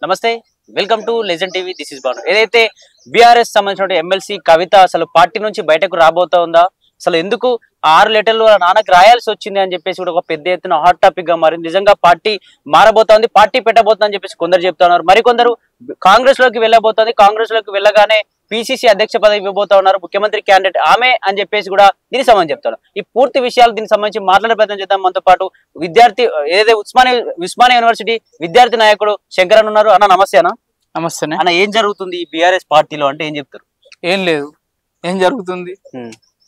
నమస్తే, welcome to Legend TV. This is Banu. ఏదైతే బీఆర్ఎస్ సంబంధించిన ఎమ్మెల్సీ కవిత అసలు పార్టీ నుంచి బయటకు రాబోతా ఉందా, అసలు ఎందుకు 6 లెటర్లు నాన్నకు రాయాల్సి వచ్చింది అని చెప్పేసి కూడా ఒక పెద్ద ఎత్తున హాట్ టాపిక్ గా మారింది. నిజంగా పార్టీ మారబోతోంది, పార్టీ పెట్టబోతుందని చెప్పేసి కొందరు చెప్తున్నారు, మరికొందరు కాంగ్రెస్ లోకి వెళ్ళబోతోంది, కాంగ్రెస్ లోకి వెళ్ళగానే పిసిసి అధ్యక్ష పదవి ఇవ్వబోతా ఉన్నారు, ముఖ్యమంత్రి క్యాండిడేట్ ఆమె అని చెప్పేసి కూడా దీనికి సంబంధించి చెప్తారు. ఈ పూర్తి విషయాలు దీనికి సంబంధించి మాట్లాడే ప్రయత్నం చేద్దాం. మనతో పాటు విద్యార్థి ఏదైతే ఉస్మానియా యూనివర్సిటీ విద్యార్థి నాయకుడు శంకర్ అని ఉన్నారు. అన్న నమస్తే. నమస్తే అన్న, ఏం జరుగుతుంది ఈ బీఆర్ఎస్ పార్టీలో అంటే ఏం చెప్తారు? ఏం లేదు, ఏం జరుగుతుంది,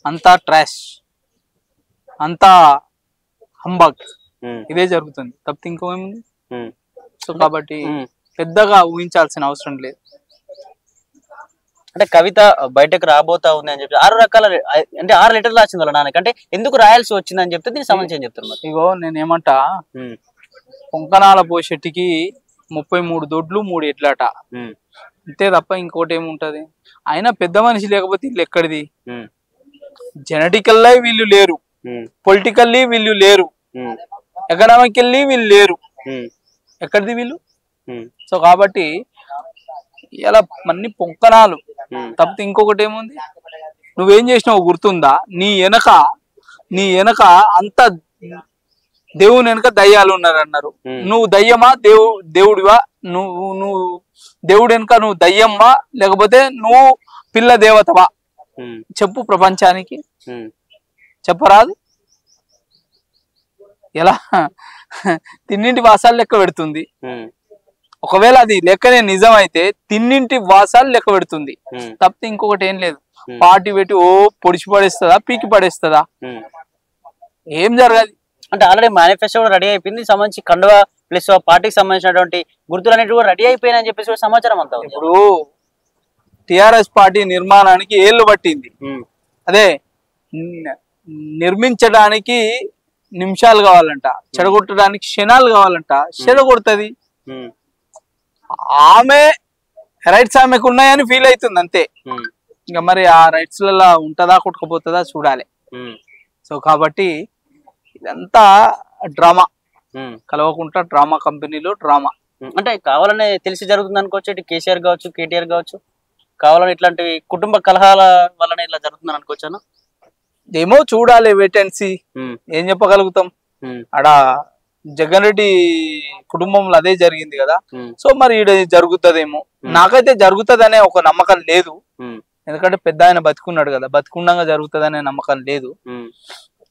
అంతా ట్రాష్, అంతా హంబాక్, ఇదే జరుగుతుంది తప్పితే ఇంకోమేముంది. సో కాబట్టి పెద్దగా ఊహించాల్సిన అవసరం లేదు. అంటే కవిత బయటకు రాబోతా ఉంది అని చెప్పి 6 రకాల అంటే 6 లెటర్లు రాసింది వాళ్ళ నాన్నకి, అంటే ఎందుకు రాయాల్సి వచ్చింది అని చెప్తే దీనికి సంబంధించి ఏం చెప్తారు? ఇగో నేనేమంటా, పొంకనాల పోషెట్టికి 33 దొడ్లు 3 ఎడ్లట, అంతే తప్ప ఇంకోటి ఏముంటది. అయినా పెద్ద మనిషి లేకపోతే వీళ్ళు ఎక్కడిది? జెనెటికల్లీ వీళ్ళు లేరు, పొలిటికల్లీ వీళ్ళు లేరు, ఎకనామికల్లీ వీళ్ళు లేరు, ఎక్కడిది వీళ్ళు? సో కాబట్టి ఇలా అన్ని పొంకనాలు తప్పితే ఇంకొకటి ఏముంది. నువ్వేం చేసినావు గుర్తుందా? నీ వెనక అంత దేవుని వెనక దయ్యాలు ఉన్నారు అన్నారు. నువ్వు దయ్యమా దేవుడివా? నువ్వు దేవుడి వెనక నువ్వు దయ్యమ్మా లేకపోతే నువ్వు పిల్ల దేవతవా? చెప్పు ప్రపంచానికి, చెప్పరాదు. ఎలా తిన్నింటి వాసాలు లెక్క పెడుతుంది. ఒకవేళ అది లెక్కనే నిజం అయితే తిన్నింటి వాసాలు లెక్క పెడుతుంది తప్పితే ఇంకొకటి ఏం లేదు. పార్టీ పెట్టి ఓ పొడిచి పడేస్తుందా, పీకి పడేస్తుందా? ఏం జరగదు. అంటే ఆల్రెడీ మేనిఫెస్టో కూడా రెడీ అయిపోయింది, సంబంధించి కండువా ప్లస్ పార్టీకి సంబంధించినటువంటి గుర్తులు అనేవి కూడా రెడీ అయిపోయినాయని చెప్పేసి సమాచారం అంతా. ఇప్పుడు టిఆర్ఎస్ పార్టీ నిర్మాణానికి ఏళ్ళు పట్టింది, అదే నిర్మించడానికి నిమిషాలు కావాలంట, చెడగొట్టడానికి క్షణాలు కావాలంట, చెడగొడుతుంది. ఆమె రైట్స్ ఆమెకు ఉన్నాయని ఫీల్ అవుతుంది అంతే. ఇంకా మరి ఆ రైట్స్ లలో ఉంటుందా కొట్టుకుపోతుందా చూడాలి. సో కాబట్టి ఇదంతా డ్రామా, కలవకుండా డ్రామా కంపెనీలో డ్రామా. అంటే కావాలనే తెలిసి జరుగుతుంది అనుకోవచ్చు. ఇటు కేసీఆర్ కావచ్చు, కేటీఆర్ కావచ్చు, కావాలని ఇట్లాంటివి కుటుంబ కలహాల వల్లనే ఇట్లా జరుగుతుంది అనుకోవచ్చాను. ఏమో చూడాలి, వెయిట్ అండ్ సీ. ఏం చెప్పగలుగుతాం? ఆడ జగన్ రెడ్డి కుటుంబంలో అదే జరిగింది కదా. సో మరి ఈడ జరుగుతుందేమో. నాకైతే జరుగుతుందనే ఒక నమ్మకం లేదు, ఎందుకంటే పెద్ద ఆయన బతికున్నాడు కదా, బతికుండగా జరుగుతుందనే నమ్మకం లేదు.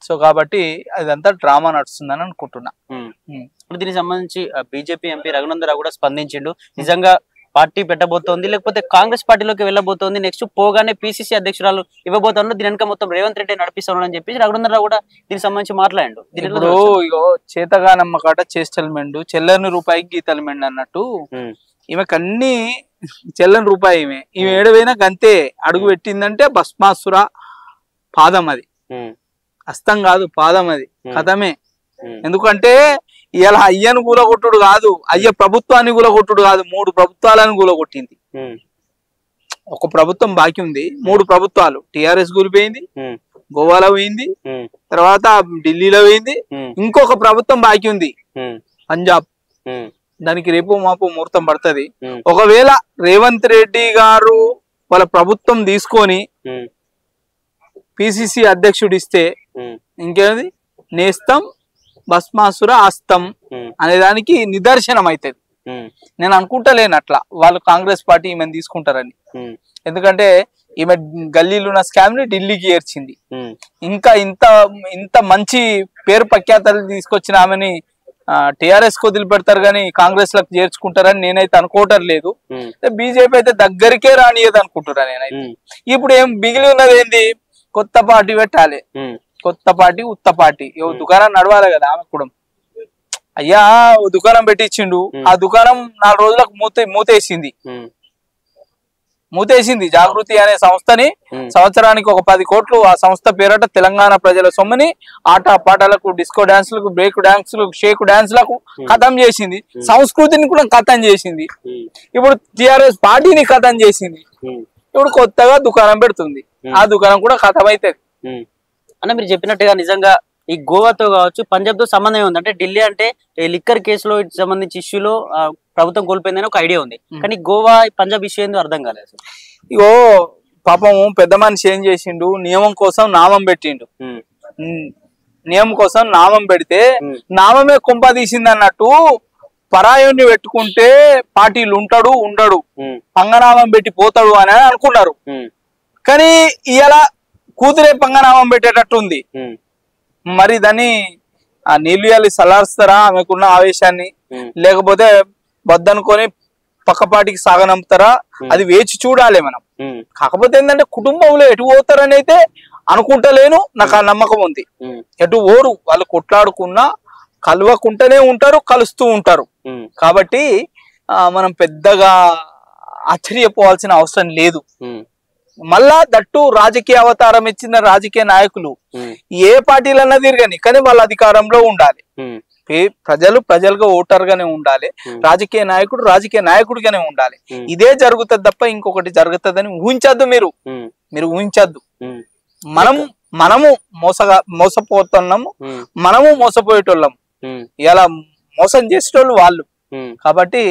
సో కాబట్టి అదంతా డ్రామా నడుస్తుందని అనుకుంటున్నా. దీనికి సంబంధించి బీజేపీ ఎంపీ రఘునందరావు కూడా స్పందించిండు. నిజంగా పార్టీ పెట్టబోతోంది లేకపోతే కాంగ్రెస్ పార్టీలోకి వెళ్ళబోతోంది, నెక్స్ట్ పోగానే పిసిసి అధ్యక్షురాలు ఇవ్వబోతున్నారు, దీని వెనక మొత్తం రేవంత్ రెడ్డి నడిపిస్తున్నాడు అని చెప్పి రఘునందరావు కూడా దీనికి సంబంధించి మాట్లాడాడు. ఇప్పుడు ఇగో చేతగా నమ్మకాట చేష్టలు మెండు, చెల్లని రూపాయికి గీతలు మెండు అన్నట్టు ఈమెకు అన్ని చెల్లని రూపాయి. ఈమె ఏడవైనా గంతే, అడుగు పెట్టిందంటే భస్మాసుర పాదం, అది హస్తం కాదు పాదం, అది కథమే. ఎందుకంటే ఇలా అయ్యను కూలగొట్టుడు కాదు, అయ్య ప్రభుత్వాన్ని కూలగొట్టుడు కాదు, 3 ప్రభుత్వాలను కూలగొట్టింది. ఒక ప్రభుత్వం బాకీ ఉంది, 3 ప్రభుత్వాలు. టిఆర్ఎస్ కూలిపోయింది, గోవాలో పోయింది, తర్వాత ఢిల్లీలో పోయింది, ఇంకొక ప్రభుత్వం బాకీ ఉంది పంజాబ్. దానికి రేపు మాపు ముహూర్తం పడుతుంది. ఒకవేళ రేవంత్ రెడ్డి గారు వాళ్ళ ప్రభుత్వం తీసుకొని పిసిసి అధ్యక్షుడు ఇస్తే ఇంకేది నేస్తం భస్మాసుర అస్తం అనే దానికి నిదర్శనం అవుతుంది. నేను అనుకుంటలేను అట్లా వాళ్ళు కాంగ్రెస్ పార్టీ ఈమెను తీసుకుంటారని, ఎందుకంటే ఈమె గల్లీలో ఉన్న స్కామ్ ని ఢిల్లీకి ఏర్చింది. ఇంకా ఇంత మంచి పేరు ప్రఖ్యాతలు తీసుకొచ్చిన ఆమెని టిఆర్ఎస్ కు వదిలిపెడతారు కానీ కాంగ్రెస్ లకు చేర్చుకుంటారని నేనైతే అనుకోవటం లేదు. బీజేపీ అయితే దగ్గరికే రానియదు అనుకుంటున్నా నేనైతే. ఇప్పుడు ఏం మిగిలి ఉన్నది ఏంది? కొత్త పార్టీ పెట్టాలి, కొత్త పార్టీ ఉత్త పార్టీ. దుకాణం నడవాలి కదా ఆమె కూడా. అయ్యా ఓ దుకాణం పెట్టించిండు, ఆ దుకాణం 4 రోజులకు మూతేసింది. జాగృతి అనే సంస్థని సంవత్సరానికి ఒక 10 కోట్లు ఆ సంస్థ పేరట తెలంగాణ ప్రజల సొమ్ముని ఆట పాటలకు, డిస్కో డాన్స్లకు, బ్రేక్ డాన్స్లకు, షేక్ డాన్స్లకు ఖతం చేసింది. సంస్కృతిని కూడా ఖతం చేసింది. ఇప్పుడు టిఆర్ఎస్ పార్టీని ఖతం చేసింది. ఇప్పుడు కొత్తగా దుకాణం పెడుతుంది, ఆ దుకాణం కూడా ఖతం అవుతుంది. అన్న మీరు చెప్పినట్టుగా నిజంగా ఈ గోవాతో కావచ్చు పంజాబ్ తో సంబంధం ఉంది. అంటే ఢిల్లీ అంటే లిక్కర్ కేసులో సంబంధించి ఇష్యూలో ప్రభుత్వం కోల్పోయిందని ఒక ఐడియా ఉంది. కానీ గోవా పంజాబ్ ఇష్యూ ఏందో అర్థం కాలేదు అసలు. ఇగో పాపం పెద్ద మనిషి ఏం చేసిండు, నియమం కోసం నామం పెట్టిండు. నియమం కోసం నామం పెడితే నామమే కుంప తీసింది అన్నట్టు పరాయుణ్ణి పెట్టుకుంటే పార్టీలు ఉంటాడు ఉండడు, పంగనామం పెట్టి పోతాడు అని అనుకున్నారు. కానీ ఇవాళ కూతురే పంగనామం పెట్టేటట్టు ఉంది. మరి దాన్ని ఆ నీళ్ళు ఇవ్వాలి సలారుస్తారా ఆమెకున్న ఆవేశాన్ని, లేకపోతే వద్దనుకొని పక్కపాటికి సాగనంపుతారా, అది వేచి చూడాలి మనం. కాకపోతే ఏంటంటే కుటుంబంలో ఎటు పోతారని అయితే అనుకుంటలేను, నాకు ఆ నమ్మకం ఉంది. ఎటు ఓరు, వాళ్ళు కొట్లాడుకున్నా కలవకుంటూనే ఉంటారు, కలుస్తూ ఉంటారు. కాబట్టి మనం పెద్దగా ఆశ్చర్యపోవాల్సిన అవసరం లేదు. మళ్ళా దట్టు రాజకీయ అవతారం ఇచ్చిన రాజకీయ నాయకులు ఏ పార్టీలన్నా తిరగని, కానీ వాళ్ళ అధికారంలో ఉండాలి. ప్రజలుగా ఓటర్గానే ఉండాలి, రాజకీయ నాయకుడు రాజకీయ నాయకుడిగానే ఉండాలి. ఇదే జరుగుతుంది తప్ప ఇంకొకటి జరుగుతుందని ఊహించద్దు. మీరు ఊహించద్దు. మనము మోసపోతున్నాము, మనము మోసపోయేటోళ్ళము. ఇలా మోసం చేసేటోళ్ళు వాళ్ళు. కాబట్టి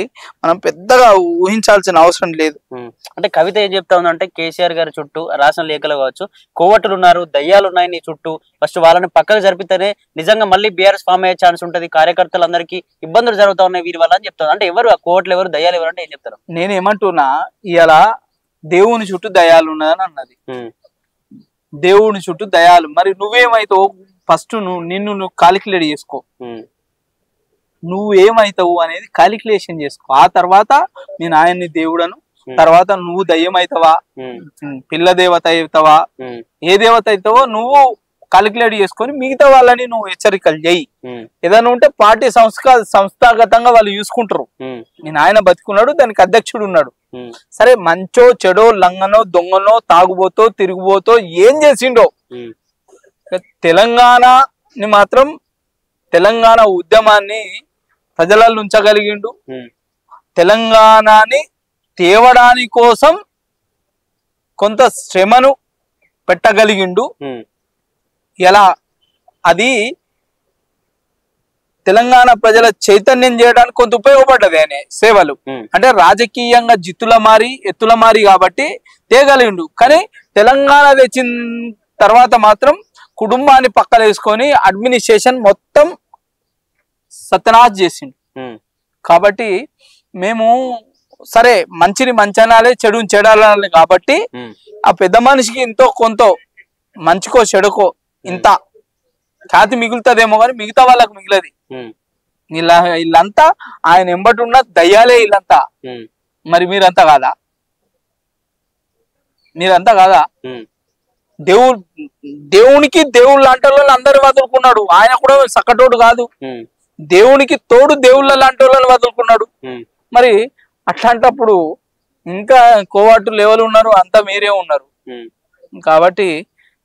మనం పెద్దగా ఊహించాల్సిన అవసరం లేదు. అంటే కవిత ఏం చెప్తా ఉందంటే కేసీఆర్ గారి చుట్టూ రాసిన లేఖలు కావచ్చు, కోవట్లు ఉన్నారు, దయ్యాలు ఉన్నాయి నీ చుట్టూ, ఫస్ట్ వాళ్ళని పక్కకు జరిపితేనే నిజంగా మళ్ళీ బీఆర్ఎస్ ఫామ్ అయ్యే ఛాన్స్ ఉంటది, కార్యకర్తలందరికీ ఇబ్బందులు జరుగుతా ఉన్నాయి వీరి వల్ల అని చెప్తాను. అంటే ఎవరు ఆ కోవట్లు ఎవరు, దయ్యాలు ఎవరు అంటే ఏం చెప్తారు? నేను ఏమంటున్నా, ఇలా దేవుని చుట్టూ దయాలు ఉన్నదని అన్నది. దేవుని చుట్టూ దయాలు. మరి నువ్వేమైతావు ఫస్ట్ నువ్వు కాలిక్యులేట్ చేసుకో. నువ్వు ఏమైతావు అనేది కాలిక్యులేషన్ చేసుకో. ఆ తర్వాత నేను ఆయన్ని దేవుడను, తర్వాత నువ్వు దయ్యం అవుతావా, పిల్ల దేవత అవుతావా, ఏ దేవత అవుతావో నువ్వు కాలిక్యులేట్ చేసుకొని మిగతా వాళ్ళని నువ్వు హెచ్చరికలు చేయి. ఏదైనా ఉంటే పార్టీ సంస్థాగతంగా వాళ్ళు చూసుకుంటారు. నేను ఆయన బతికున్నాడు, దానికి అధ్యక్షుడు ఉన్నాడు. సరే మంచో చెడో లంగనో దొంగనో తాగుబోతో తిరుగుబోతో ఏం చేసిండో, తెలంగాణని మాత్రం తెలంగాణ ఉద్యమాన్ని ప్రజలలో ఉంచగలిగిండు. తెలంగాణని తేవడాని కోసం కొంత శ్రమను పెట్టగలిగిండు. ఎలా అది తెలంగాణ ప్రజల చైతన్యం చేయడానికి కొంత ఉపయోగపడ్డది ఆయన సేవలు. అంటే రాజకీయంగా ఎత్తుల మారి కాబట్టి తేగలిగిండు. కానీ తెలంగాణ తెచ్చిన తర్వాత మాత్రం కుటుంబాన్ని పక్కలేసుకొని అడ్మినిస్ట్రేషన్ మొత్తం సత్యనాశ్ చేసిండు. కాబట్టి మేము సరే మంచిని మంచనాలే, చెడుని చెడాలి. కాబట్టి ఆ పెద్ద మనిషికి ఇంతో కొంత మంచికో చెడుకో ఇంత ఖ్యాతి మిగులుతుందేమో కానీ మిగతా వాళ్ళకు మిగిలది. వీళ్ళంతా ఆయన ఎంబటి ఉన్న దయ్యాలే వీళ్ళంతా. మరి మీరంతా కాదా? దేవునికి దేవుళ్ళు లాంటి వాళ్ళని అందరు వదులుకున్నాడు. ఆయన కూడా సక్కటోడు కాదు. దేవునికి తోడు దేవుళ్ళ లాంటి వాళ్ళని వదులుకున్నాడు. మరి అట్లాంటప్పుడు ఇంకా కోవాటు లెవెల్ ఉన్నారు, అంతా మీరే ఉన్నారు. కాబట్టి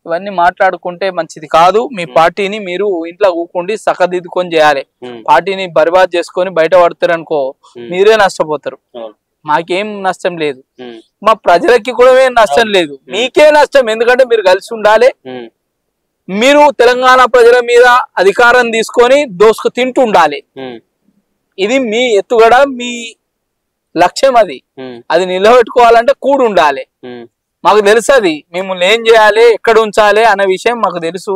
ఇవన్నీ మాట్లాడుకుంటే మంచిది కాదు. మీ పార్టీని మీరు ఇంట్లో కూకుండి సక్కదిద్దుకొని చేయాలి. పార్టీని బర్బాద్ చేసుకొని బయట పడతారనుకో మీరే నష్టపోతారు. మాకేం నష్టం లేదు, మా ప్రజలకి కూడా ఏం నష్టం లేదు, మీకే నష్టం. ఎందుకంటే మీరు కలిసి ఉండాలి. మీరు తెలంగాణ ప్రజల మీద అధికారం తీసుకొని దోసుకు తింటూ ఉండాలి. ఇది మీ ఎత్తుగడ, మీ లక్ష్యం. అది నిలబెట్టుకోవాలంటే కూడి ఉండాలి. మాకు తెలుసు అది మిమ్మల్ని ఏం చేయాలి, ఎక్కడ ఉంచాలి అనే విషయం మాకు తెలుసు.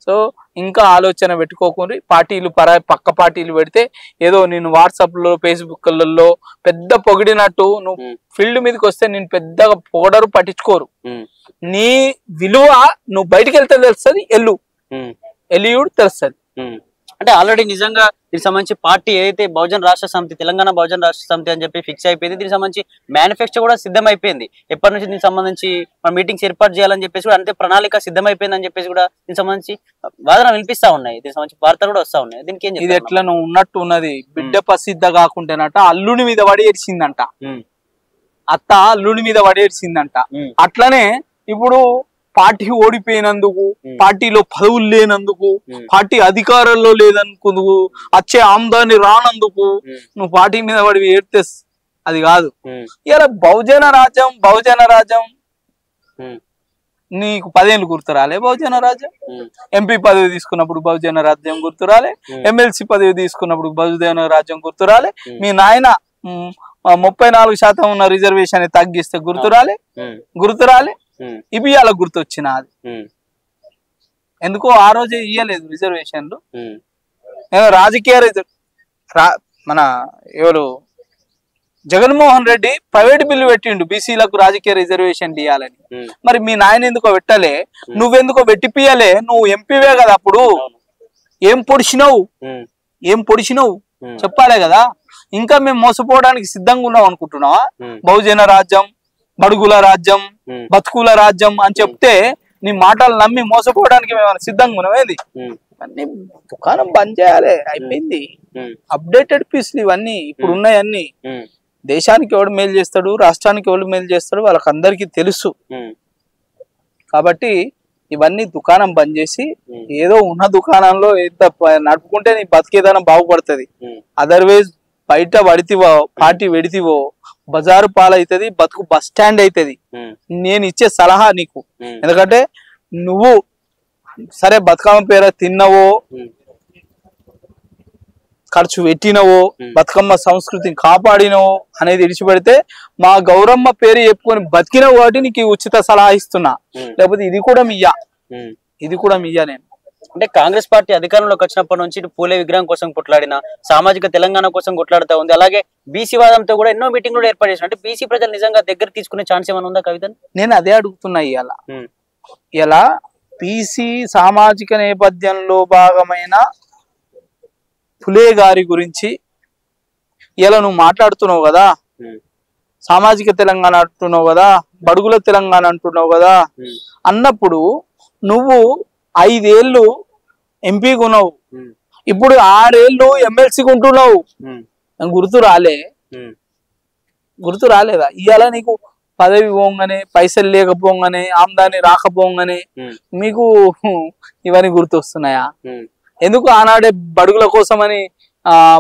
సో ఇంకా ఆలోచన పెట్టుకోకుండా పార్టీలు పక్క పార్టీలు పెడితే ఏదో నేను వాట్సాప్ లో ఫేస్బుక్లలో పెద్ద పొగిడినట్టు నువ్వు ఫీల్డ్ మీదకి వస్తే నేను పెద్దగా పొగడరు, పట్టించుకోరు. నీ విలువ నువ్వు బయటికి వెళ్తే తెలుస్తుంది, ఎల్లుడు తెలుస్తుంది. అంటే ఆల్రెడీ నిజంగా దీనికి సంబంధించి పార్టీ ఏదైతే బహుజన రాష్ట్ర సమితి, తెలంగాణ బహుజన రాష్ట్ర సమితి అని చెప్పి ఫిక్స్ అయిపోయింది. దీనికి సంబంధించి మేనిఫెస్టో కూడా సిద్ధమైపోయింది. ఎప్పటి నుంచి దీనికి సంబంధించి మన మీటింగ్స్ ఏర్పాటు చేయాలని చెప్పేసి కూడా అంతే ప్రణాళిక సిద్ధమైపోయింది అని చెప్పేసి కూడా దీనికి సంబంధించి వాదన వినిపిస్తా ఉన్నాయి. దీనికి సంబంధించి వార్తలు కూడా వస్తా ఉన్నాయి. దీనికి ఏం ఇది ఎట్లా నువ్వు ఉన్నట్టు ఉన్నది, బిడ్డ ప్రసిద్ధ కాకుంటేనట అల్లుని మీద వడి ఏడ్చిందంట, అత్త అల్లుని మీద వడి ఏడ్చిందంట. అట్లనే ఇప్పుడు పార్టీ ఓడిపోయినందుకు, పార్టీలో పదవులు లేనందుకు, పార్టీ అధికారంలో లేదనుకుందుకు, వచ్చే ఆమ్దాన్ని రానందుకు నువ్వు పార్టీ మీద పడి ఏడితే అది కాదు. ఇలా బహుజన రాజ్యం నీకు 10 ఏళ్ళు గుర్తు రాలే బహుజన రాజ్యం? ఎంపీ పదవి తీసుకున్నప్పుడు బహుజన రాజ్యం గుర్తు రాలే? ఎమ్మెల్సీ పదవి తీసుకున్నప్పుడు బహుజన రాజ్యం గుర్తు రాలే? మీ నాయన 34% ఉన్న రిజర్వేషన్ తగ్గిస్తే గుర్తు రాలే? ఇవి అలా గుర్తొచ్చిన అది ఎందుకో ఆ రోజే ఇయ్యలేదు రిజర్వేషన్లు. రాజకీయ మన ఎవరు జగన్మోహన్ రెడ్డి ప్రైవేట్ బిల్లు పెట్టిండు బీసీలకు రాజకీయ రిజర్వేషన్ ఇవ్వాలని. మరి మీ నాయన ఎందుకో పెట్టలే? నువ్వెందుకో పెట్టిపియలే? నువ్వు ఎంపీవే కదా అప్పుడు. ఏం పొడిచినవు చెప్పాలే కదా. ఇంకా మేము మోసపోవడానికి సిద్ధంగా ఉన్నాం అనుకుంటున్నావా? బహుజన రాజ్యం, బడుగుల రాజ్యం, బతుకుల రాజ్యం అని చెప్తే నీ మాటలు నమ్మి మోసపోవడానికి మేము సిద్ధంగా ఉన్నామేది? ఇవన్నీ దుకాణం బంద్ చేయాలి, అయిపోయింది. అప్డేటెడ్ పీస్లు ఇవన్నీ ఇప్పుడు ఉన్నాయన్నీ. దేశానికి ఎవడు మేలు చేస్తాడు, రాష్ట్రానికి ఎవడు మేలు చేస్తాడు వాళ్ళకి అందరికీ తెలుసు. కాబట్టి ఇవన్నీ దుకాణం బంద్ చేసి ఏదో ఉన్న దుకాణంలో ఎంత నడుపుకుంటే నీ బతికేదైనా బాగుపడుతుంది. అదర్వైజ్ బయట పడితివో, పార్టీ పెడితివో బజారు పాలవుతుంది, బతుకు బస్ స్టాండ్ అవుతుంది. నేను ఇచ్చే సలహా నీకు, ఎందుకంటే నువ్వు సరే బతుకమ్మ పేర తిన్నవో, ఖర్చు పెట్టినవో, బతుకమ్మ సంస్కృతిని కాపాడినవో అనేది విడిచిపెడితే మా గౌరమ్మ పేరు చెప్పుకొని బతికినవు కాబట్టి నీకు ఉచిత సలహా ఇస్తున్నా. లేకపోతే ఇది కూడా మియ్యా నేను. అంటే కాంగ్రెస్ పార్టీ అధికారంలోకి వచ్చినప్పటి నుంచి పూలే విగ్రహం కోసం కొట్లాడిన, సామాజిక తెలంగాణ కోసం కొట్లాడుతూ ఉంది. అలాగే బీసీ వాదంతో కూడా ఎన్నో మీటింగ్లు ఏర్పాటు చేసిన. అంటే బీసీ ప్రజలు నిజంగా దగ్గర తీసుకునే ఛాన్స్ ఏమైనా ఉందా కవితని? నేను అదే అడుగుతున్నా. ఇలా బీసీ సామాజిక నేపథ్యంలో భాగమైన పులే గారి గురించి ఇలా నువ్వు మాట్లాడుతున్నావు కదా, సామాజిక తెలంగాణ అంటున్నావు కదా, బడుగుల తెలంగాణ అంటున్నావు కదా, అన్నప్పుడు నువ్వు 5 ఏళ్ళు ఎంపీగా ఉన్నావు, ఇప్పుడు 6 ఏళ్ళు ఎమ్మెల్సీగా ఉంటున్నావు. గుర్తు రాలేదా? ఇవాళ నీకు పదవి పోగానే, పైసలు లేకపోగానే, ఆమ్దాని రాకపోగానే మీకు ఇవన్నీ గుర్తొస్తున్నాయా? ఎందుకు ఆనాడే బడుగుల కోసమని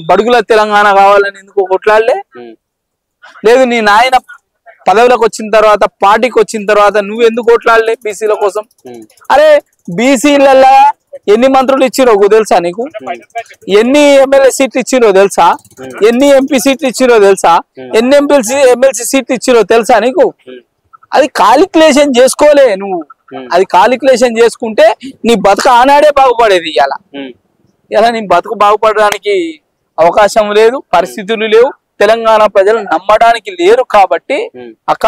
బడుగుల తెలంగాణ కావాలని ఎందుకు కొట్లాడలే? లేదు నీ నాయన పదవులకు వచ్చిన తర్వాత, పార్టీకి వచ్చిన తర్వాత నువ్వెందుకు కొట్లాడలే బీసీల కోసం? అరే బీసీలలో ఎన్ని మంత్రులు ఇచ్చిరో తెలుసా నీకు? ఎన్ని ఎమ్మెల్యే సీట్లు ఇచ్చిరో తెలుసా? ఎన్ని ఎంపీ సీట్లు ఇచ్చిరో తెలుసా? ఎన్ని ఎమ్మెల్సీ సీట్లు ఇచ్చిరో తెలుసా నీకు? అది కాలిక్యులేషన్ చేసుకోలే నువ్వు. అది కాలిక్యులేషన్ చేసుకుంటే నీ బతుకు ఆనాడే బాగుపడేది. ఇలా నీ బతుకు బాగుపడడానికి అవకాశం లేదు, పరిస్థితులు లేవు, తెలంగాణ ప్రజలు నమ్మడానికి లేరు. కాబట్టి అక్క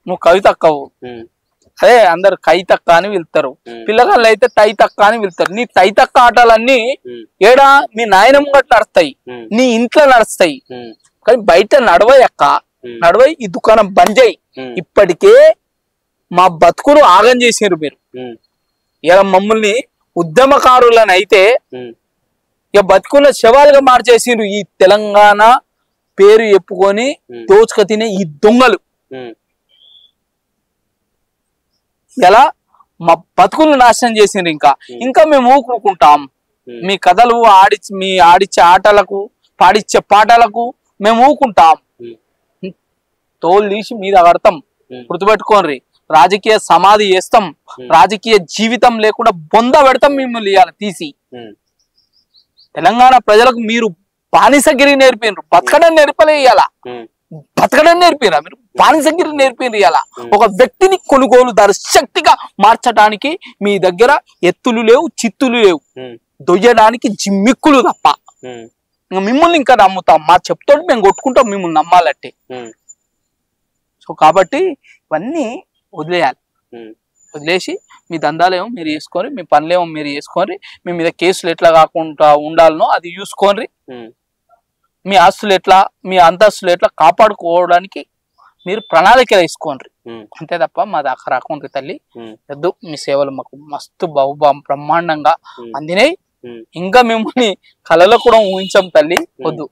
నువ్వు కవితక్కవు. అదే అందరు కైతక్క అని వెళ్తారు, పిల్లగాళ్ళు అయితే తైతక్క అని వెళ్తారు. నీ తైతక్క ఆటలన్నీ ఏడా మీ నాయనమ్మ గట్ల నడుస్తాయి, నీ ఇంట్లో నడుస్తాయి, కానీ బయట నడవై అక్క, నడవై. ఈ దుకాణం బంద్ చేయి. ఇప్పటికే మా బతుకులు ఆగం చేసారు మీరు. ఇలా మమ్మల్ని ఉద్యమకారులని అయితే ఇక బతుకుల శవాలుగా మార్చేసిండ్రు. ఈ తెలంగాణ పేరు చెప్పుకొని దోచుక తినే ఈ దొంగలు ఎలా మా బతుకులు నాశనం చేసిండ్రు. ఇంకా మేము ఊరుకుంటాం? మీ కథలు ఆడిచ్చే ఆటలకు, పాడిచ్చే పాటలకు మేము ఊరుకుంటాం? తోలు తీసి మీద కడతాం, గుర్తుపెట్టుకోండి. రాజకీయ సమాధి చేస్తాం, రాజకీయ జీవితం లేకుండా బొంద పెడతాం మిమ్మల్ని ఇవాళ తీసి. తెలంగాణ ప్రజలకు మీరు బానిసగిరి నేర్పినరు, బతకడం నేర్పలే. ఇవాళ బతకడం నేర్పిరా మీరు? బానిసగిరి నేర్పినరు. ఇవాళ ఒక వ్యక్తిని కొనుగోలు శక్తిగా మార్చడానికి మీ దగ్గర ఎత్తులు లేవు, చిత్తులు లేవు, దొయ్యడానికి జిమ్మిక్కులు తప్ప. మిమ్మల్ని ఇంకా నమ్ముతాం, మా చెప్తాడు మేము కొట్టుకుంటాం మిమ్మల్ని నమ్మాలంటే. సో కాబట్టి ఇవన్నీ వదిలేసి మీ దందాలేమో మీరు చేసుకొని, మీ పనులేమో మీరు చేసుకొని, మీ మీద కేసులు ఎట్లా కాకుండా ఉండాలనో అది చూసుకోండి. మీ ఆస్తులు ఎట్లా, మీ అంతస్తులు ఎట్లా కాపాడుకోవడానికి మీరు ప్రణాళికలు వేసుకోండి. అంతే తప్ప మా దాకా రాకుండా తల్లి వద్దు. మీ సేవలు మాకు మస్తు బ్రహ్మాండంగా అందినాయి. ఇంకా మిమ్మల్ని కళలో కూడా ఊహించాం తల్లి, వద్దు.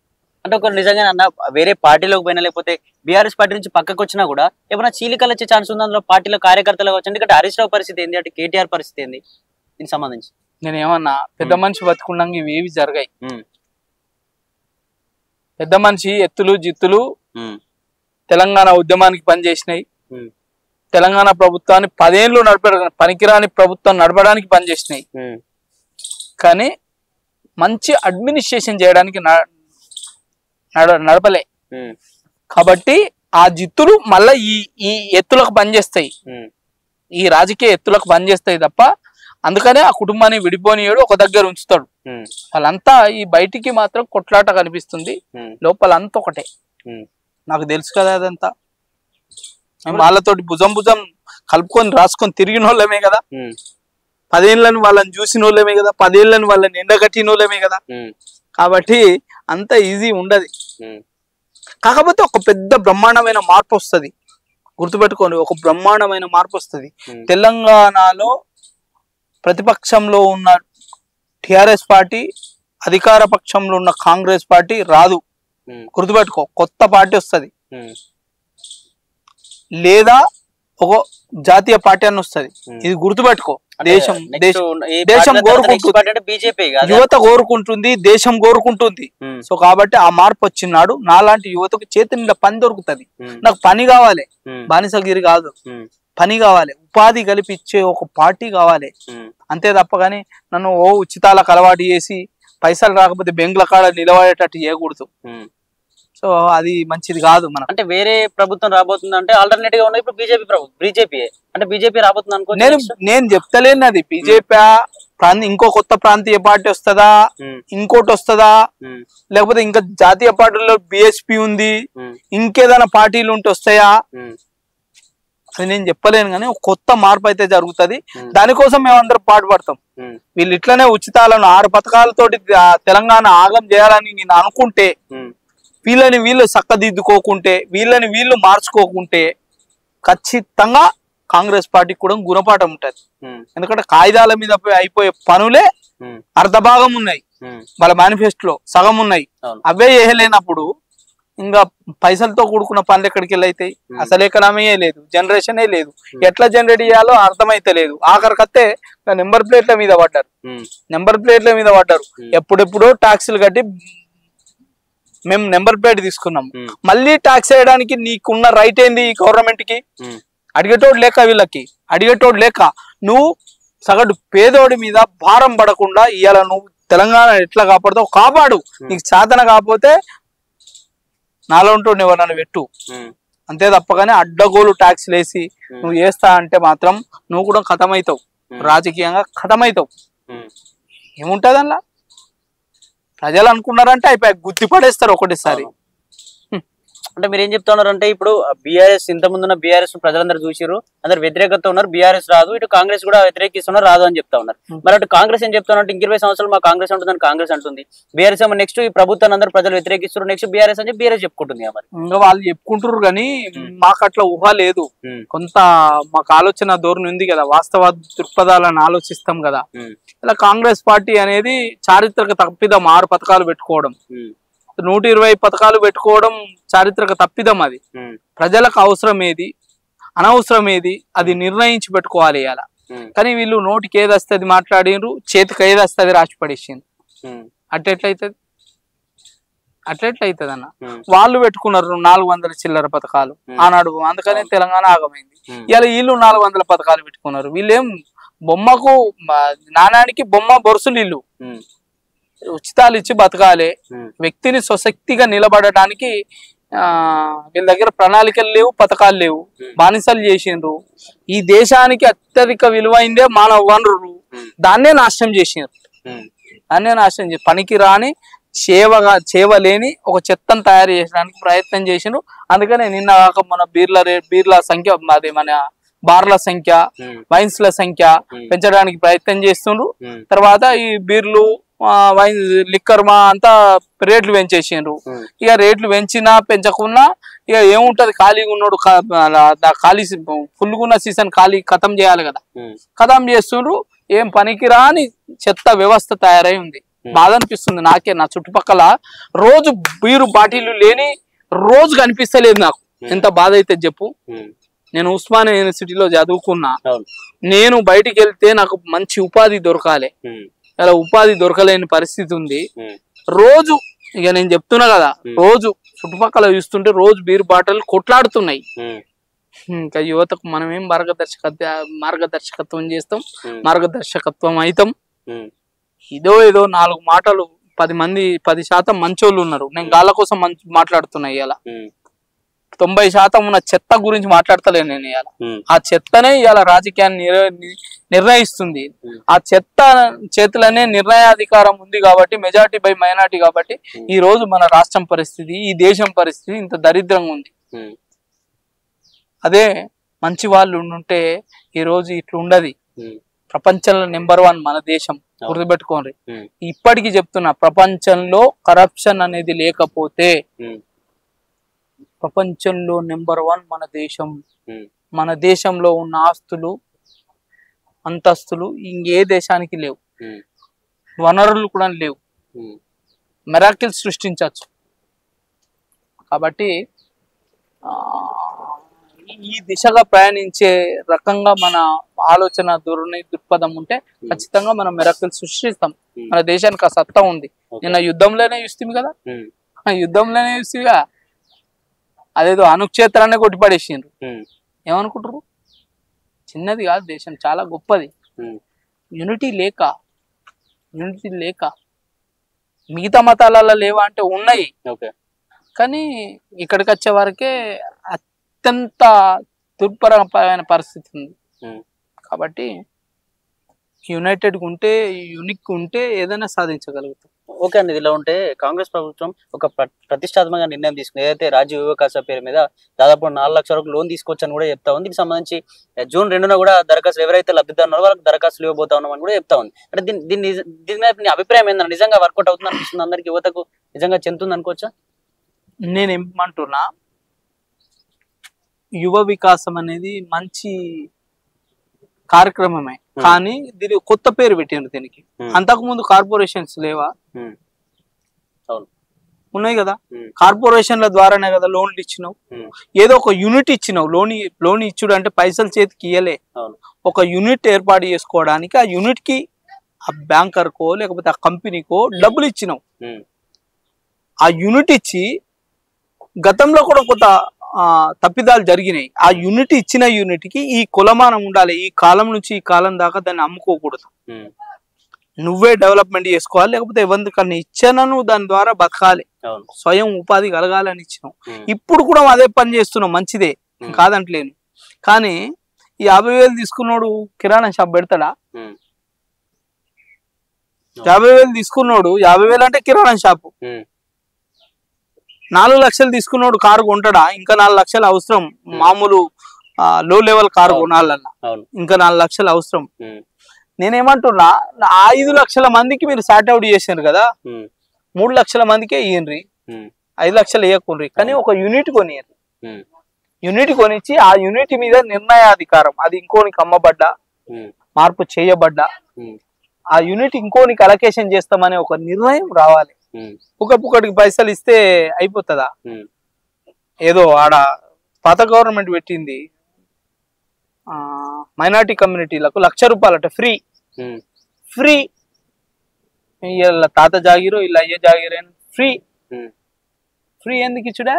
అంటే ఒక నిజంగా అన్న వేరే పార్టీలోకి పోయినా, లేకపోతే బీఆర్ఎస్ పార్టీ నుంచి పక్కకు వచ్చినా కూడా ఏమైనా చీలికలు వచ్చే ఛాన్స్ ఉంది అందులో పార్టీలో కార్యకర్తలు కావచ్చు? ఎందుకంటే హరీష్ రావు పరిస్థితి ఏంది, అంటే కేటీఆర్ పరిస్థితి ఏంది దీనికి సంబంధించి? నేను ఏమన్నా పెద్ద మనిషి బతుకుండగా ఇవేవి జరిగాయి. పెద్ద మనిషి ఎత్తులు జిత్తులు తెలంగాణ ఉద్యమానికి పనిచేసినాయి. తెలంగాణ ప్రభుత్వాన్ని 10 ఏళ్ళు పనికిరాని ప్రభుత్వం నడపడానికి పనిచేసినాయి. కానీ మంచి అడ్మినిస్ట్రేషన్ చేయడానికి నడపలే. కాబట్టి ఆ జిత్తులు మళ్ళా ఈ ఎత్తులకు పనిచేస్తాయి, ఈ రాజకీయ ఎత్తులకు పనిచేస్తాయి తప్ప. అందుకనే ఆ కుటుంబాన్ని విడిపోనియాడు, ఒక దగ్గర ఉంచుతాడు. వాళ్ళంతా ఈ బయటికి మాత్రం కొట్లాట కనిపిస్తుంది, లోపలంతా ఒకటే. నాకు తెలుసు కదా అదంతా. మేము వాళ్ళతోటి భుజం కలుపుకొని రాసుకొని తిరిగిన వాళ్ళమే కదా, 10 ఏళ్ళని వాళ్ళని చూసిన వాళ్ళమే కదా, 10 ఏళ్ళని వాళ్ళని ఎండగట్టిన వాళ్ళమే కదా. కాబట్టి అంత ఈజీ ఉండదు. కాకపోతే ఒక పెద్ద బ్రహ్మాండమైన మార్పు వస్తుంది, గుర్తుపెట్టుకోండి. ఒక బ్రహ్మాండమైన మార్పు వస్తుంది. తెలంగాణలో ప్రతిపక్షంలో ఉన్న టిఆర్ఎస్ పార్టీ, అధికార పక్షంలో ఉన్న కాంగ్రెస్ పార్టీ రాదు. గుర్తుపెట్టుకో, కొత్త పార్టీ వస్తుంది, లేదా ఒక జాతీయ పార్టీ అని వస్తుంది. ఇది గుర్తుపెట్టుకో. దేశం కోరుకుంటుంది, యువత కోరుకుంటుంది, దేశం కోరుకుంటుంది. సో కాబట్టి ఆ మార్పు వచ్చినాడు నాలాంటి యువతకు చేతి పని దొరుకుతుంది. నాకు పని కావాలి, బానిసగిరి కాదు, పని కావాలి, ఉపాధి కల్పించే ఒక పార్టీ కావాలి. అంతే తప్ప కానీ నన్ను ఉచితాలకు అలవాటు చేసి పైసలు రాకపోతే బెంగుల కాడ నిలబడేటట్టు చేయకూడదు. సో అది మంచిది కాదు. మనం అంటే వేరే ప్రభుత్వం రాబోతుంది అంటే ఆల్టర్నేటివ్ గా ఉన్నది ఇప్పుడు బీజేపీ అంటే బీజేపీ రాబోతుంది అనుకో. నేను చెప్తలేను అది బీజేపీ ఇంకో కొత్త ప్రాంతీయ పార్టీ వస్తుందా, ఇంకోటి వస్తుందా, లేకపోతే ఇంకా జాతీయ పార్టీలో బిఎస్పీ ఉంది, ఇంకేదైనా పార్టీలు ఉంటే వస్తాయా అది నేను చెప్పలేను. కానీ ఒక కొత్త మార్పు అయితే జరుగుతుంది. దానికోసం మేమందరం పాటుపడతాం. వీళ్ళు ఇట్లనే ఉచితాలను 6 పథకాలతోటి తెలంగాణ ఆగం చేయాలని నేను అనుకుంటే, వీళ్ళని వీళ్ళు చక్కదిద్దుకోకుంటే, వీళ్ళని వీళ్ళు మార్చుకోకుంటే ఖచ్చితంగా కాంగ్రెస్ పార్టీకి కూడా గుణపాఠం ఉంటది. ఎందుకంటే కాగితాల మీద అయిపోయే పనులే అర్ధభాగం ఉన్నాయి, వాళ్ళ మేనిఫెస్టోలో సగం ఉన్నాయి. అవే చేయలేనప్పుడు ఇంకా పైసలతో కూడుకున్న పనులు ఎక్కడికి వెళ్ళైతాయి? అసలు ఎకనామీయే లేదు, జనరేషనే లేదు, ఎట్లా జనరేట్ చేయాలో అర్థమైతే లేదు. ఆఖరికత్తే నెంబర్ ప్లేట్ల మీద పడ్డారు. ఎప్పుడెప్పుడో ట్యాక్సులు కట్టి మేము నెంబర్ ప్లేట్ తీసుకున్నాం. మళ్ళీ ట్యాక్స్ వేయడానికి నీకున్న రైట్ ఏంది గవర్నమెంట్ కి? అడిగేటోడు లేక, వీళ్ళకి అడిగేటోడు లేక నువ్వు సగటు పేదోడి మీద భారం పడకుండా ఇవాళ నువ్వు తెలంగాణ ఎట్లా కాపాడుతావు కాపాడు. నీకు సాధన కాకపోతే నాలో ఉంటూ ఎవరన్నా పెట్టు, అంతే తప్పగానే అడ్డగోలు ట్యాక్స్లు వేసి నువ్వు చేస్తా అంటే మాత్రం నువ్వు కూడా ఖతమవుతావు, రాజకీయంగా ఖతమవుతావు. ఏముంటది అలా? ప్రజలు అనుకున్నారంటే అయిపోయి గుర్తి పడేస్తారు ఒకటేసారి. అంటే మీరు ఏం చెప్తా ఉన్నారు అంటే ఇప్పుడు బీఆర్ఎస్ ఇంత ముందున్న బీఆర్ఎస్ ప్రజలందరూ చూసిరు, అందరు వ్యతిరేకత ఉన్నారు, బీఆర్ఎస్ రాదు, ఇటు కాంగ్రెస్ కూడా వ్యతిరేకిస్తున్నారు, రాదు అని చెప్తా ఉన్నారు. మరి అటు కాంగ్రెస్ ఏం చెప్తా అంటే 20 సంవత్సరాలు మా కాంగ్రెస్ ఉంటుందని కాంగ్రెస్ అంటుంది, బీఆర్ఎస్ ఏమో నెక్స్ట్ ఈ ప్రభుత్వాన్ని అందరూ ప్రజలు వ్యతిరేకిస్తారు, నెక్స్ట్ బీఆర్ఎస్ అని బీఆర్ఎస్ చెప్పుకుంటుంది. మరి ఇంకా వాళ్ళు చెప్పుకుంటారు కానీ మాకు అట్లా ఊహ లేదు. కొంత మాకు ఆలోచన ధోరణి ఉంది కదా, వాస్తవ దృక్పథాలను ఆలోచిస్తాం కదా. ఇలా కాంగ్రెస్ పార్టీ అనేది చారిత్రక తప్పిదం 6 పథకాలు పెట్టుకోవడం, 120 పథకాలు పెట్టుకోవడం చారిత్రక తప్పిదం. అది ప్రజలకు అవసరం ఏది అనవసరం ఏది అది నిర్ణయించి పెట్టుకోవాలి ఇలా. కానీ వీళ్ళు నోటికి ఏది వస్తుంది మాట్లాడినరు, చేతికి ఏది వస్తుంది రాసి పడేసిండ్రు. అట్లెట్లయితుంది అన్న? వాళ్ళు పెట్టుకున్నారు 400 చిల్లర పథకాలు ఆనాడు, అందుకనే తెలంగాణ ఆగమైంది. ఇలా వీళ్ళు 400 పథకాలు పెట్టుకున్నారు. వీళ్ళేం బొమ్మకు నాణానికి బొమ్మ బొరుసులు ఇల్లు, ఉచితాలు ఇచ్చి బతకాలి, వ్యక్తిని స్వశక్తిగా నిలబడటానికి వీళ్ళ దగ్గర ప్రణాళికలు లేవు, పథకాలు లేవు, బానిసలు చేసిండ్రు. ఈ దేశానికి అత్యధిక విలువైందే మానవ వనరులు, దాన్నే నాశనం చేసిండ్రు. పనికి రాని చేవలేని ఒక చెత్తను తయారు చేయడానికి ప్రయత్నం చేసిండ్రు. అందుకనే నిన్న కాక మన బీర్ల సంఖ్య, అది మన బార్ల సంఖ్య, వైన్స్ల సంఖ్య పెంచడానికి ప్రయత్నం చేస్తుండ్రు. తర్వాత ఈ బీర్లు వైన్ లిక్కర్ అంతా రేట్లు పెంచేసిండ్రు. ఇక రేట్లు పెంచినా పెంచకున్నా ఇక ఏముంటది, ఖాళీగా ఉన్నాడు ఖాళీ ఫుల్గున్న సీజన్ ఖాళీ ఖతం చేయాలి కదా, ఖతం చేస్తుండ్రు. ఏం పనికిరాని చెత్త వ్యవస్థ తయారై ఉంది. బాధ అనిపిస్తుంది నాకే. నా చుట్టుపక్కల రోజు బీరు బాటిల్ లేని రోజు కనిపిస్తలేదు నాకు. ఎంత బాధ అయితే చెప్పు. నేను ఉస్మానియా యూనివర్సిటీలో చదువుకున్నా, నేను బయటికి వెళ్తే నాకు మంచి ఉపాధి దొరకాలి, అలా ఉపాధి దొరకలేని పరిస్థితి ఉంది. రోజు ఇక నేను చెప్తున్నా కదా, రోజు చుట్టుపక్కల చూస్తుంటే రోజు బీరు బాటలు కొట్లాడుతున్నాయి. ఇంకా యువతకు మనం ఏం మార్గదర్శకత్వం చేస్తాం, మార్గదర్శకత్వం అవుతాం. ఏదో 4 మాటలు 10% మంచోళ్ళు ఉన్నారు. నేను గాళ్ళ కోసం మాట్లాడుతున్నా ఇవాళ. 90% ఉన్న చెత్త గురించి మాట్లాడతలేను నేను ఇవాళ. ఆ చెత్తనే ఇవాళ రాజకీయాన్ని నిర్ణయిస్తుంది. ఆ చెత్త చేతులనే నిర్ణయాధికారం ఉంది కాబట్టి, మెజారిటీ బై మైనారిటీ కాబట్టి ఈ రోజు మన రాష్ట్రం పరిస్థితి, ఈ దేశం పరిస్థితి ఇంత దరిద్రంగా ఉంది. అదే మంచి వాళ్ళు ఉంటే ఈ రోజు ఇట్లా ఉండదు. ప్రపంచంలో నెంబర్ 1 మన దేశం, గుర్తుపెట్టుకోండి. ఇప్పటికీ చెప్తున్నా, ప్రపంచంలో కరప్షన్ అనేది లేకపోతే ప్రపంచంలో నెంబర్ 1 మన దేశం. మన దేశంలో ఉన్న ఆస్తులు అంతస్తులు ఇంకే దేశానికి లేవు, వనరులు కూడా లేవు. మిరాకిల్ సృష్టించవచ్చు. కాబట్టి ఈ దిశగా ప్రయాణించే రకంగా మన ఆలోచన ధోరణి దృక్పథం ఉంటే ఖచ్చితంగా మనం మిరాకిల్ సృష్టిస్తాం. మన దేశానికి ఆ సత్తా ఉంది. నిన్న యుద్ధంలోనే చూస్తుంది కదా, యుద్ధంలోనే చూస్తుందిగా. అదేదో అణుక్షేత్రాన్ని కొట్టిపడేసిండ్రు. ఏమనుకుంటారు? చిన్నది కాదు దేశం, చాలా గొప్పది. యూనిటీ లేక మిగతా మతాలలో లేవా అంటే ఉన్నాయి, కానీ ఇక్కడికి వచ్చే వరకే అత్యంత దుర్భరమైన పరిస్థితి ఉంది. కాబట్టి యునైటెడ్గా ఉంటే, యూనిక్ ఉంటే ఏదైనా సాధించగలుగుతాం. ఓకే అండి. ఇలా ఉంటే కాంగ్రెస్ ప్రభుత్వం ఒక ప్రతిష్టాత్మక నిర్ణయం తీసుకుంది. ఏదైతే రాజీవ్ వికాస పేరు మీద దాదాపు 4 లక్షల వరకు లోన్ తీసుకోవచ్చని కూడా చెప్తా ఉంది. దీనికి సంబంధించి జూన్ 2న కూడా దరఖాస్తులు ఎవరైతే లబ్ధిదారున్నారో వాళ్ళకి దరఖాస్తులు ఇవ్వబోతా ఉన్నామని కూడా చెప్తా ఉంది. అంటే దీని మీద నీ అభిప్రాయం ఏంటంటే నిజంగా వర్కౌట్ అవుతుంది అనిపిస్తుంది? అందరికి యువతకు నిజంగా చెందుతుంది అనుకోవచ్చా? నేనేమంటున్నా, యువ వికాసం అనేది మంచి కార్యక్రమమే, కానీ దీని కొత్త పేరు పెట్టిండ్రు దీనికి. అంతకు ముందు కార్పొరేషన్స్ లేవా? ఉన్నాయి కదా. కార్పొరేషన్ల ద్వారానే కదా లోన్లు ఇచ్చినావు. ఏదో ఒక యూనిట్ ఇచ్చినావు. లోన్ ఇచ్చుడు అంటే పైసలు చేతికి ఇయ్యలే. ఒక యూనిట్ ఏర్పాటు చేసుకోవడానికి ఆ యూనిట్ కి ఆ బ్యాంకర్కో లేకపోతే ఆ కంపెనీకో డబ్బులు ఇచ్చినావు. ఆ యూనిట్ ఇచ్చి గతంలో కూడా కొంత తప్పిదాలు జరిగినాయి. ఆ యూనిట్ ఇచ్చిన యూనిట్ కి ఈ కులమానం ఉండాలి. ఈ కాలం నుంచి ఈ కాలం దాకా దాన్ని అమ్ముకోకూడదు. నువ్వే డెవలప్మెంట్ చేసుకోవాలి, లేకపోతే ఎవరికన్నా ఇచ్చాను దాని ద్వారా బతకాలి, స్వయం ఉపాధి కలగాలని ఇచ్చినావు. ఇప్పుడు కూడా అదే పని చేస్తున్నావు, మంచిదే, కాదంటలేను. కానీ ఈ 50,000 తీసుకున్నాడు కిరాణా షాప్ పెడతాడా? 50,000 తీసుకున్నాడు, 50,000 అంటే కిరాణా షాపు. 4 లక్షలు తీసుకున్నాడు కారు కొంటాడా? ఇంకా 4 లక్షలు అవసరం. మామూలు లో లెవెల్ కారు కొనాలన్నా ఇంకా 4 లక్షలు అవసరం. నేనేమంటున్నా, 5 లక్షల మందికి మీరు సార్ట్ అవుట్ చేసారు కదా, 3 లక్షల మందికే ఇయ్యండ్రి, 5 లక్షలు ఇవ్వకుండ్రి, కానీ ఒక యూనిట్ కొనియండి. యూనిట్ కొనిచ్చి ఆ యూనిట్ మీద నిర్ణయాధికారం, అది ఇంకోనికి అమ్మబడ్డా మార్పు చేయబడ్డా ఆ యూనిట్ ఇంకోనికి అలొకేషన్ చేస్తామనే ఒక నిర్ణయం రావాలి. పుక్కడికి పైసలు ఇస్తే అయిపోతుందా? ఏదో ఆడ పాత గవర్నమెంట్ పెట్టింది మైనారిటీ కమ్యూనిటీలకు 1,00,000 రూపాయలట ఫ్రీ. ఇలా తాత జాగిరో ఇలా అయ్యే జాగిరో ఫ్రీ ఎందుకు ఇచ్చుడా?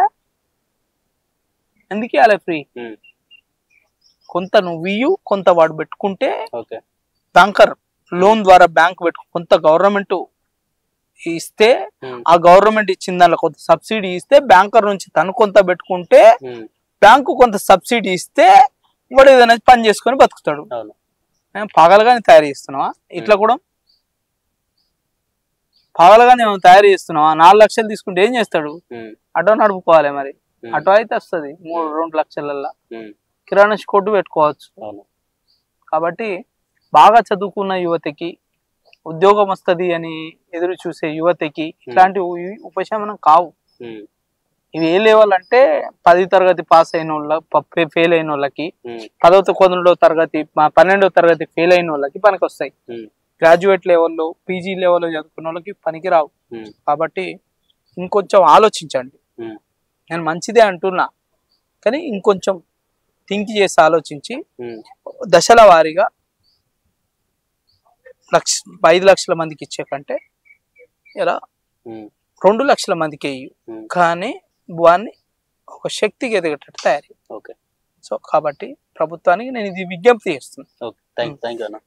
ఎందుకు ఇవ్వాలి ఫ్రీ? కొంత నువ్వు ఇయ్యు, కొంత వాడు పెట్టుకుంటే బ్యాంకర్ లోన్ ద్వారా బ్యాంక్ పెట్టు, కొంత గవర్నమెంట్ ఇస్తే ఆ గవర్నమెంట్ ఇచ్చిన దానిలో కొంత సబ్సిడీ ఇస్తే బ్యాంకర్ నుంచి తను కొంత పెట్టుకుంటే బ్యాంకు కొంత సబ్సిడీ ఇస్తే వాడు ఏదైనా పని చేసుకొని బతుకుతాడు. పాగలగానే తయారు చేస్తున్నావా? ఇట్లా కూడా పాగలగానే తయారు చేస్తున్నావా? 4 లక్షలు తీసుకుంటే ఏం చేస్తాడు? ఆటో నడుపుకోవాలి, మరి ఆటో అయితే వస్తుంది 3-2 లక్షలల్లా, కిరాణా కొట్టు పెట్టుకోవచ్చు. కాబట్టి బాగా చదువుకున్న యువతకి ఉద్యోగం వస్తుంది అని ఎదురు చూసే యువతకి ఇట్లాంటి ఉపశమనం కావు. ఇవి ఏ లెవెల్ అంటే 10వ తరగతి పాస్ అయిన వాళ్ళ ఫెయిల్ అయిన వాళ్ళకి, 10వ తరగతి 12వ తరగతి ఫెయిల్ అయిన వాళ్ళకి పనికి వస్తాయి. గ్రాడ్యుయేట్ లెవెల్లో పీజీ లెవెల్లో చదువుకున్న వాళ్ళకి పనికి రావు. కాబట్టి ఇంకొంచెం ఆలోచించండి. నేను మంచిదే అంటున్నా, కానీ ఇంకొంచెం థింక్ చేసి ఆలోచించి దశల వారీగా 5 లక్షల మందికి ఇచ్చే కంటే ఇలా 2 లక్షల మందికి ఇయ్యు, కానీ వాడిని ఒక శక్తికి ఎదిగేటట్టు తయారు. సో కాబట్టి ప్రభుత్వానికి నేను ఇది విజ్ఞప్తి చేస్తున్నాను. ఓకే థ్యాంక్ యూ అన్న.